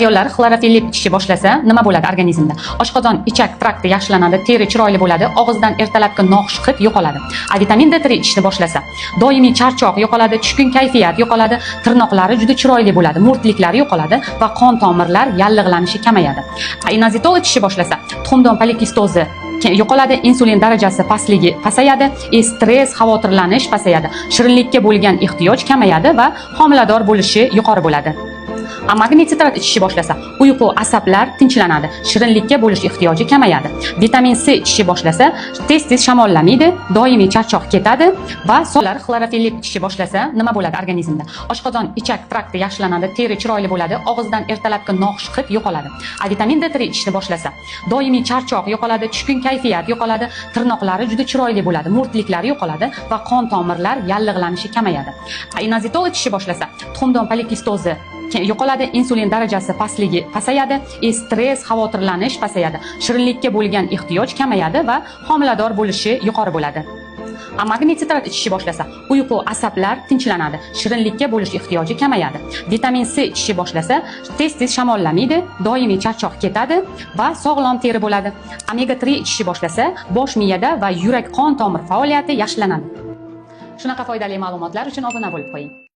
Ayollar xlorofilli ichishni boshlasa, nima bo'ladi organizmda? Oshqozon, ichak trakti yaxshilanadi, teri chiroyli bo'ladi, og'izdan ertalabki noxush hid yo'qoladi. A vitamin D3 ichishni boshlasa, doimiy charchoq yo'qoladi, tushkun kayfiyat yo'qoladi, tirnoqlari juda chiroyli bo'ladi, mo'rtliklari yo'qoladi va qon tomirlar yallig'lanishi kamayadi. Inazitol ichishni boshlasa, tuxumdon polikistozi yo'qoladi, insulin darajasi pastligi pasayadi, stress, xavotirlanish pasayadi, shirinlikka bo'lgan ehtiyoj kamayadi va homilador bo'lishi yuqori bo'ladi. Magnit sitrat ichishni boshlasa, uyqu, asablar tinchlanadi, shirinlikka bo'lish ehtiyoji kamayadi. Vitamin C ichishni boshlasa, tez shamollamaydi, doimiy charchoq ketadi va so'lar xlorofilli ichishni boshlasa, nima bo'ladi organizmda? Oshqozon, ichak trakti yaxshilanadi, teri chiroyli bo'ladi, og'izdan ertalabki noxush hid yo'qoladi. A vitamin D3 ichishni boshlasa, doimiy charchoq yo'qoladi, tushkun kayfiyat yo'qoladi, tirnoqlari juda chiroyli bo'ladi, mo'rtliklari yo'qoladi va qon tomirlar yallig'lanishi kamayadi. Inazitol ichishni boshlasa, tuxumdon polikistozi yo'qoladi, insulin darajasi pastligi pasayadi, stress, xavotirlanish pasayadi, shirinlikka bo'lgan ehtiyoj kamayadi va homilador bo'lishi yuqori bo'ladi. Magnit sitrat ichishni boshlasa, uyqu, asablar tinchlanadi, shirinlikka bo'lish ehtiyoji kamayadi. Vitamin C ichishni boshlasa, tez shamollamaydi, doimiy charchoq ketadi va sog'lom teri bo'ladi. Omega 3 ichishni boshlasa, bosh miyada va yurak qon tomir faoliyati yaxshilanadi. Shunaqa foydali ma'lumotlar uchun obuna bo'lib qo'ying.